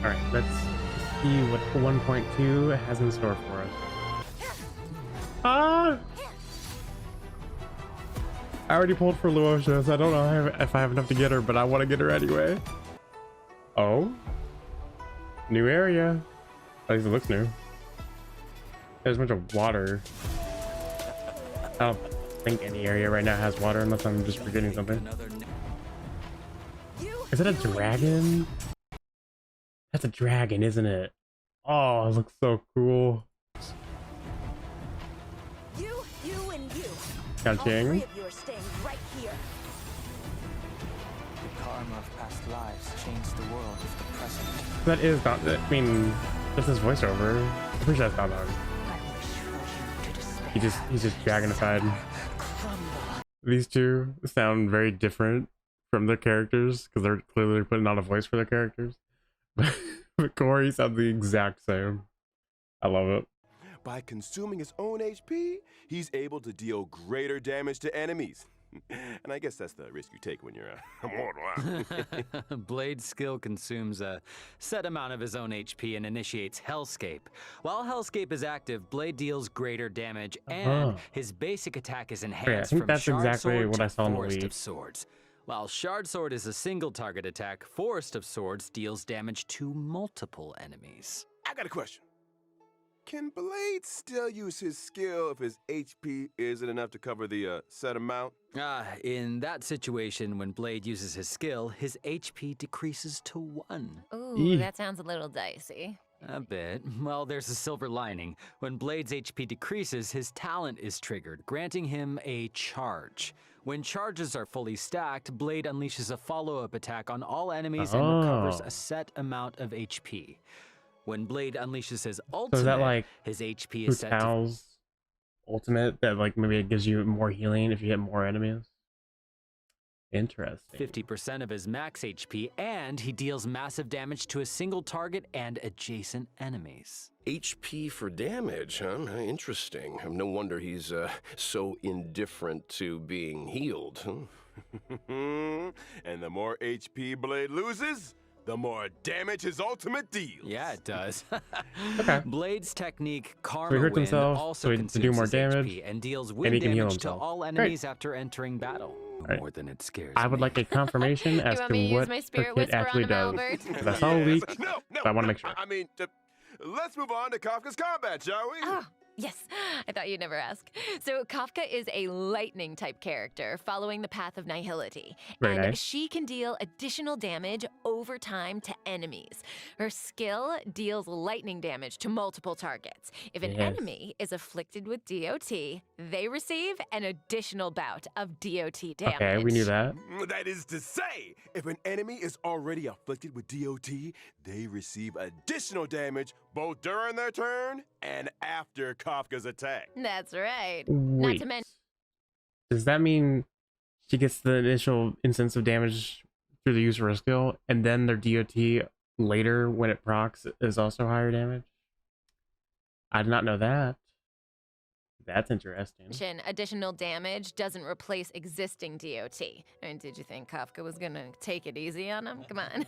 Alright, let's see what 1.2 has in store for us. Ah! I already pulled for Luosha, so I don't know if I have enough to get her, but I want to get her anyway. Oh? New area. At least it looks new. There's a bunch of water. I don't think any area right now has water unless I'm just forgetting something. Is it a dragon? That's a dragon, isn't it? Oh, it looks so cool. You and you. Got All King. three of you are staying right here. The karma of past lives changed the world of the present. That is not. I mean, just his voiceover. I'm pretty sure that's not on. He's just dragonified. These two sound very different from their characters because they're clearly putting on a voice for their characters. But Corey sounds the exact same. I love it. By consuming his own HP, he's able to deal greater damage to enemies. And I guess that's the risk you take when you're a mortal. Blade's skill consumes a set amount of his own HP and initiates Hellscape. While Hellscape is active, Blade deals greater damage, and his basic attack is enhanced I think from that's Shard exactly Sword what to I saw in the Forest lead. of Swords. While Shard Sword is a single target attack, Forest of Swords deals damage to multiple enemies. I got a question. Can Blade still use his skill if his HP isn't enough to cover the set amount? In that situation, when Blade uses his skill, his HP decreases to 1. Ooh, that sounds a little dicey. A bit. Well, there's a silver lining. When Blade's HP decreases, his talent is triggered, granting him a charge. When charges are fully stacked, Blade unleashes a follow-up attack on all enemies and recovers a set amount of HP. When Blade unleashes his ultimate, So is that like his HP is set to Hutal's ultimate that like maybe it gives you more healing if you hit more enemies? Interesting. 50% of his max HP, and he deals massive damage to a single target and adjacent enemies. HP for damage, huh? Interesting. No wonder he's so indifferent to being healed. Huh? And the more HP Blade loses, the more damage his ultimate deals. Yeah, it does. Okay. Blade's technique, So Karma he hurts Wind, himself, also so to consumes do more his damage, HP and deals and wind he can heal damage to himself. all Great. enemies after entering battle. Right. More than it scares I would me. like a confirmation as want to me to use what my her spirit kit whisper on actually him, does. Albert? Because I saw a leak, No, so I want to make sure. I mean, let's move on to Kafka's combat, shall we? Oh, yes. I thought you'd never ask. So Kafka is a lightning type character following the path of nihility. Very and nice. she can deal additional damage over time to enemies. Her skill deals lightning damage to multiple targets. If an Yes. enemy is afflicted with DOT, they receive an additional bout of DOT damage. Okay, we knew that. That is to say, if an enemy is already afflicted with DOT, they receive additional damage both during their turn and after Kafka's attack. That's right. Not Wait. to mention. Does that mean she gets the initial instance of damage through the use of her skill, and then their DOT later, when it procs, is also higher damage? I did not know that. That's interesting. Additional damage doesn't replace existing DOT. I mean, did you think Kafka was gonna take it easy on him? Come on.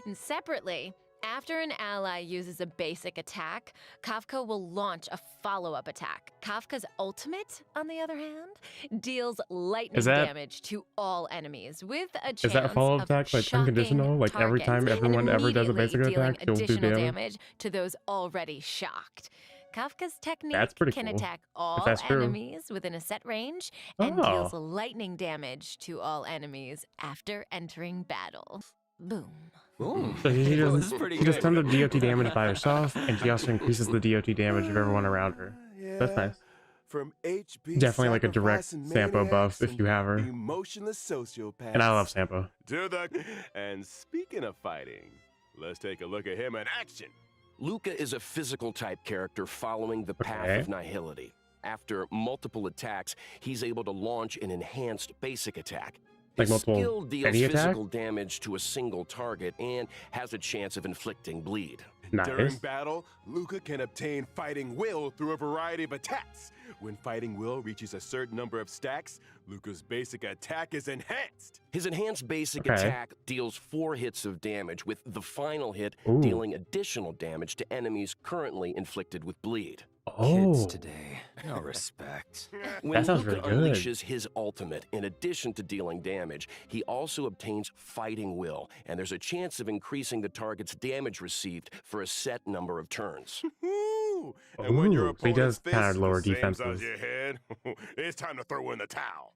And separately, after an ally uses a basic attack, Kafka will launch a follow-up attack. Kafka's ultimate, on the other hand, deals lightning that- damage to all enemies with a chance Is that a follow-up of attack, like, shocking unconditional? Like, every targets time and everyone ever does a immediately basic dealing attack, she'll do additional damage? to those already shocked. Kafka's technique That's pretty can cool, attack all that's true. enemies within a set range and deals lightning damage to all enemies after entering battle. Boom. Ooh, So she that was does pretty she does good. tons of DOT damage by herself, and she also increases the DOT damage of everyone around her. That's nice. From HP Definitely like a direct sacrificing Sampo buff maniacs if you have her. and Emotionless sociopaths. And I love Sampo. To the and speaking of fighting, let's take a look at him in action. Luca is a physical type character following the path Okay. of nihility. After multiple attacks, he's able to launch an enhanced basic attack. Like His multiple skill deals any attack? physical damage to a single target and has a chance of inflicting bleed. During Nice. battle, Luca can obtain Fighting Will through a variety of attacks. When Fighting Will reaches a certain number of stacks, Luca's basic attack is enhanced. His enhanced basic Okay. attack deals 4 hits of damage, with the final hit Ooh. dealing additional damage to enemies currently inflicted with bleed. Kids Oh, today, no respect. When sounds Luca really good. unleashes his ultimate, in addition to dealing damage, he also obtains Fighting Will, and there's a chance of increasing the target's damage received for a set number of turns. Ooh. And when your Ooh, so he does opponent's kinda fist lower is the same defenses. size your head, it's time to throw in the towel.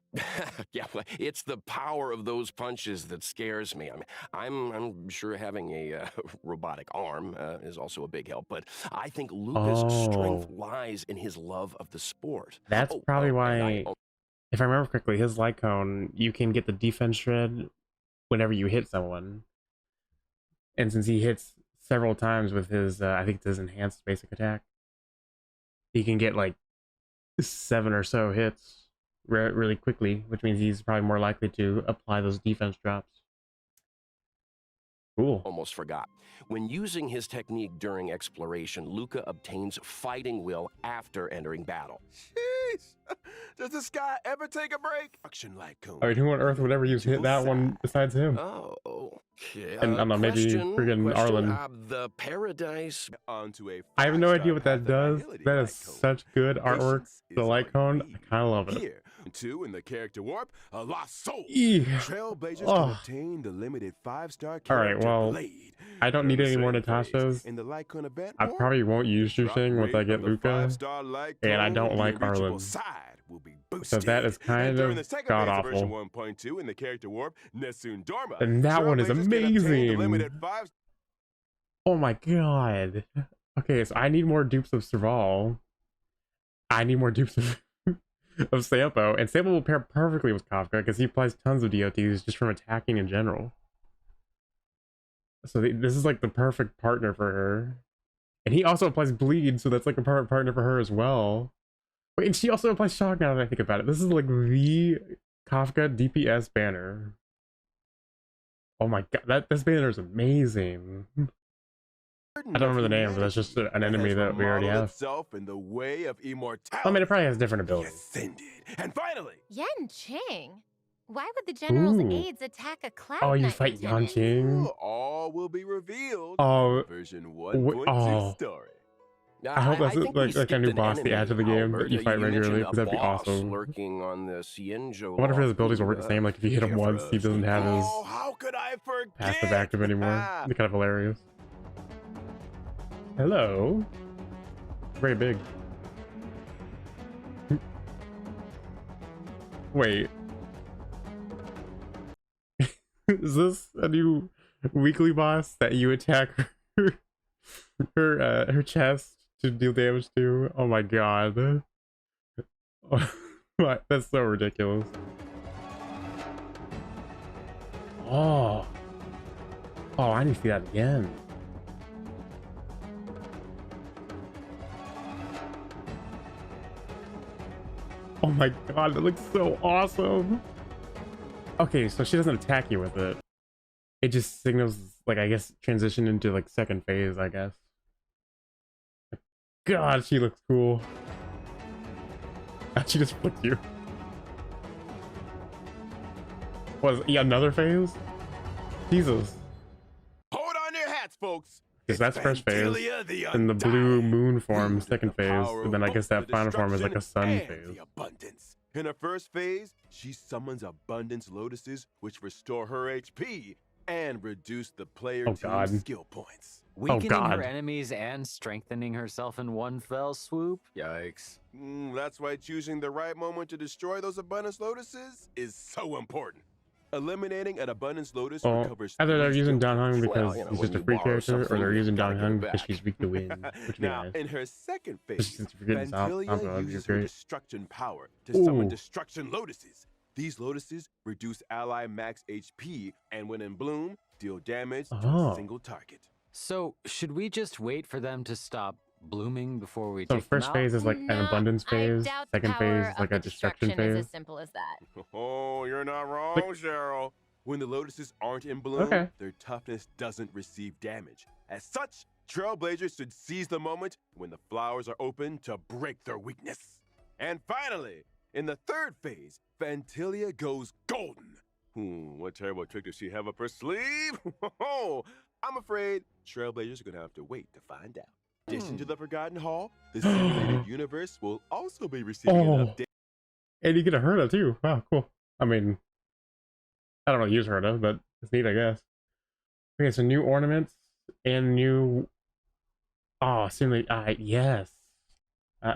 Yeah, well, it's the power of those punches that scares me. I mean, I'm sure having a robotic arm is also a big help, but I think Luca's strength Oh. lies in his love of the sport. That's Oh, probably and why, if I remember correctly, his light cone, you can get the defense shred whenever you hit someone. And since he hits several times with his, I think it's his enhanced basic attack, he can get like 7 or so hits really quickly, which means he's probably more likely to apply those defense drops. Cool. almost forgot. When using his technique during exploration, Luca obtains Fighting Will after entering battle. Jeez. Does this guy ever take a break? Action light cone. I mean, who on earth would ever use hit that one besides him? Oh, okay. And I don't know, maybe friggin' Arlen. The Paradise. Onto a I have no idea 5-star what that path of does. agility That light is cone. such good artwork. Patience The is light all cone, you I need. kind of love it. Here, 2 in the character warp, a lost soul. Eeh. Trailblazers Oh. can obtain the limited 5-star character All right, well, Blade. I don't need During any more certain phase Natashas. In the light cone event I warp, probably won't use drop Shusing once I rate get of the Luca, 5-star light and I cone, don't the like unreachable Arlen. side will be So boosted. that is kind And during of the second god phase of version awful. 1.2 in the character warp, Nessun Dorma. And that one is Trailblazers can obtain the amazing. limited 5 Oh my god. Okay, so I need more dupes of Serval. I need more dupes of Sampo, and Sampo will pair perfectly with Kafka because he applies tons of DOTs just from attacking in general. So this is like the perfect partner for her. And he also applies bleed, so that's like a perfect partner for her as well. Wait, and she also applies shock now that I think about it. This is like the Kafka DPS banner. Oh my god, this banner is amazing. I don't remember the name, but that's just an enemy that we already have. Itself in the way of immortality. I mean, it probably has different The abilities. Ascended. And finally, Yan Qing? Why would the general's Ooh. aides attack a cloud Oh, you knight fight Yan lieutenant? Qing? all will be revealed Oh, in version 1.2 oh. story. I hope that's think we like a skipped new an boss to add to the enemy, game that Albert. you fight mentioned regularly, a because that'd be boss awesome. lurking on the Cienjo I wonder if his loft. abilities will work the same, like if you hit him Care for once, he us. doesn't have his Oh, how could I forget? passive active anymore. It'd be kind of hilarious. Hello. Very big. Wait. Is this a new weekly boss that you attack her chest to deal damage to? Oh my god. That's so ridiculous. Oh. Oh, I need to see that again. Oh my god, that looks so awesome. Okay, so she doesn't attack you with it. It just signals, like, I guess, transition into, like, second phase, I guess. God, she looks cool. She just flipped you. Was yeah, another phase? Jesus. Hold on to your hats, folks. Because that's first phase. Vandalia the And the blue Undying. moon form, Wield second the phase. power And then of I guess both that the final form is like a sun destruction and phase. the abundance. In her first phase, she summons abundance lotuses, which restore her HP and reduce the player Oh, team's God. skill points. Weakening God. her enemies and strengthening herself in one fell swoop? Yikes. That's why choosing the right moment to destroy those abundance lotuses is so important. Eliminating an abundance lotus Well, recovers either they're 3 using skill Dong Hung points. because Well, you know, he's when just a you free borrow character, or something, they're using you gotta Dong give it Hung because back. she's weak to wind, which would be Now, nice. in her second But phase, since you're getting Sampo, Vandalia you're uses her great. destruction power to summon Ooh. destruction lotuses. These lotuses reduce ally max HP and when in bloom, deal damage to Oh. a single target. So, should we just wait for them to stop blooming before we So take them first out? phase is like an No, abundance I phase. doubt the Second power phase is of like the a destruction destruction is phase. as simple as that. Oh, you're not wrong, Wait. Cheryl. When the lotuses aren't in bloom, Okay. their toughness doesn't receive damage. As such, trailblazers should seize the moment when the flowers are open to break their weakness. And finally, in the third phase, Fantilia goes golden. What terrible trick does she have up her sleeve? I'm afraid trailblazers are gonna have to wait to find out. In addition to the Forgotten Hall, the simulated universe will also be receiving an update. And you get a Herda too. Wow, cool. I mean, I don't know, use Herda, but it's neat, I guess. Okay, so new ornaments and new. Oh, simulate. Yes.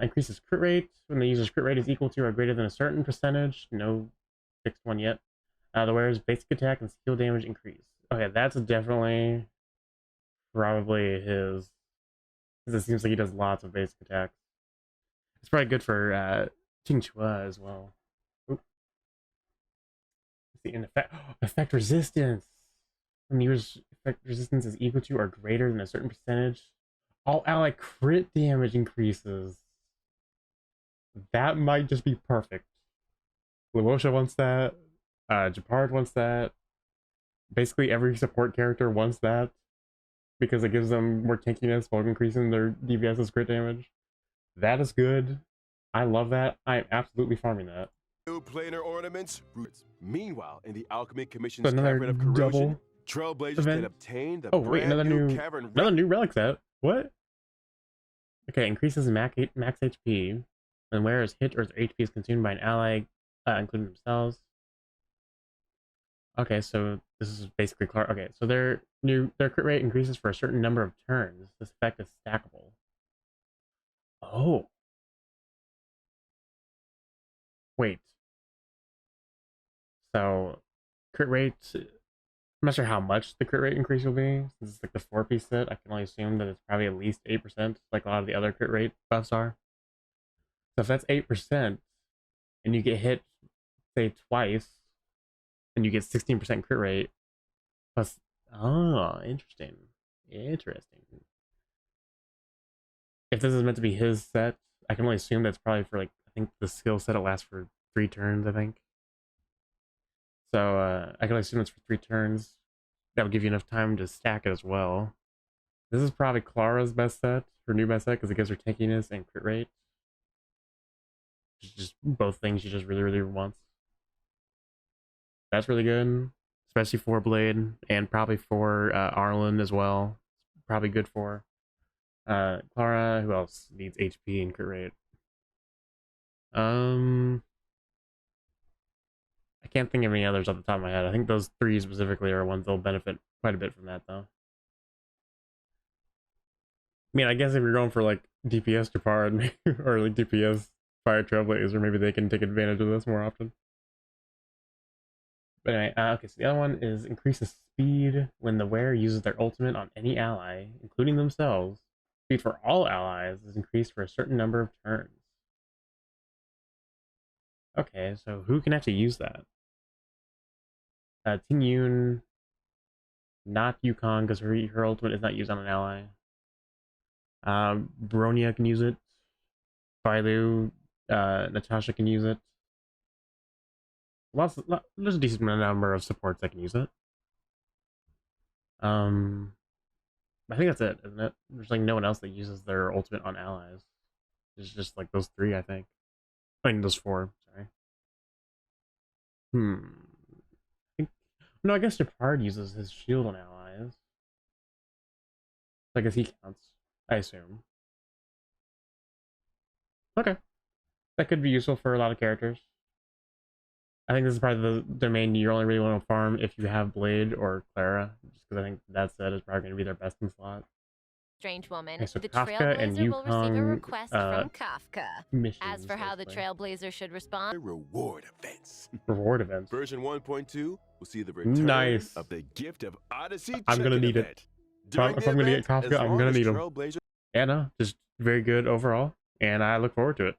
Increases crit rate when the user's crit rate is equal to or greater than a certain percentage. No fixed one yet. The wearer's basic attack and skill damage increase. Okay, that's definitely probably his. Because it seems like he does lots of basic attacks. It's probably good for Ting Chua as well. Oop. Let's see, in effect resistance. When the user's effect resistance is equal to or greater than a certain percentage, all ally crit damage increases. That might just be perfect. Luosha wants that. Japard wants that. Basically, every support character wants that because it gives them more tankiness while increasing their DPS's crit damage. That is good. I love that. I am absolutely farming that. New planar ornaments. Meanwhile, in the Alchemy Commission's So another Cavern of Corrosion, double trailblazers event. can obtain the Oh wait, brand new another new relic set. What? Okay, increases max HP when wearers hit or their HP is consumed by an ally, including themselves. Okay, so this is basically Clark. Okay, so their crit rate increases for a certain number of turns. This effect is stackable. Oh. Wait. So crit rate. I'm not sure how much the crit rate increase will be. Since it's like the 4-piece set, I can only assume that it's probably at least 8%, like a lot of the other crit rate buffs are. So if that's 8%, and you get hit, say, twice, and you get 16% crit rate, plus... Oh, interesting. Interesting. If this is meant to be his set, I can only assume that's probably for, like, I think the skill set, it lasts for 3 turns, I think. So, I can only assume it's for 3 turns. That would give you enough time to stack it as well. This is probably Clara's best set, her new best set, because it gives her tankiness and crit rate. Just both things she just really, really wants. That's really good, especially for Blade, and probably for Arlen as well. Probably good for Clara. Who else needs HP and crit rate? I can't think of any others off the top of my head. I think those 3 specifically are ones that'll benefit quite a bit from that, though. I mean, I guess if you're going for like DPS Japard or like DPS Fire Trailblazer, maybe they can take advantage of this more often. But anyway, okay, so the other one is increases speed when the wearer uses their ultimate on any ally, including themselves. Speed for all allies is increased for a certain number of turns. Okay, so who can actually use that? Ting Yun, not Yukon, because her ultimate is not used on an ally. Bronya can use it. Bailu, Natasha can use it. There's a decent number of supports that can use it. I think that's it, isn't it? There's like no one else that uses their ultimate on allies. It's just like those 3, I think. I mean, those 4, sorry. No, I guess Japard uses his shield on allies. I guess he counts, I assume. Okay. That could be useful for a lot of characters. I think this is probably the domain you only really want to farm if you have Blade or Clara, just because I think that set is probably going to be their best in slot. Strange woman, Okay, so the Kafka and Trailblazer will receive a Yukong, request from Kafka. missions, As for how the basically. Trailblazer should respond, Reward events. Reward events. Version 1.2 will see the return Nice. of the Gift of Odyssey. I'm gonna check-in need it. event. During If the I'm gonna get event, Kafka, as I'm long gonna as need him. Trailblazer Yeah, no, just very good overall, and I look forward to it.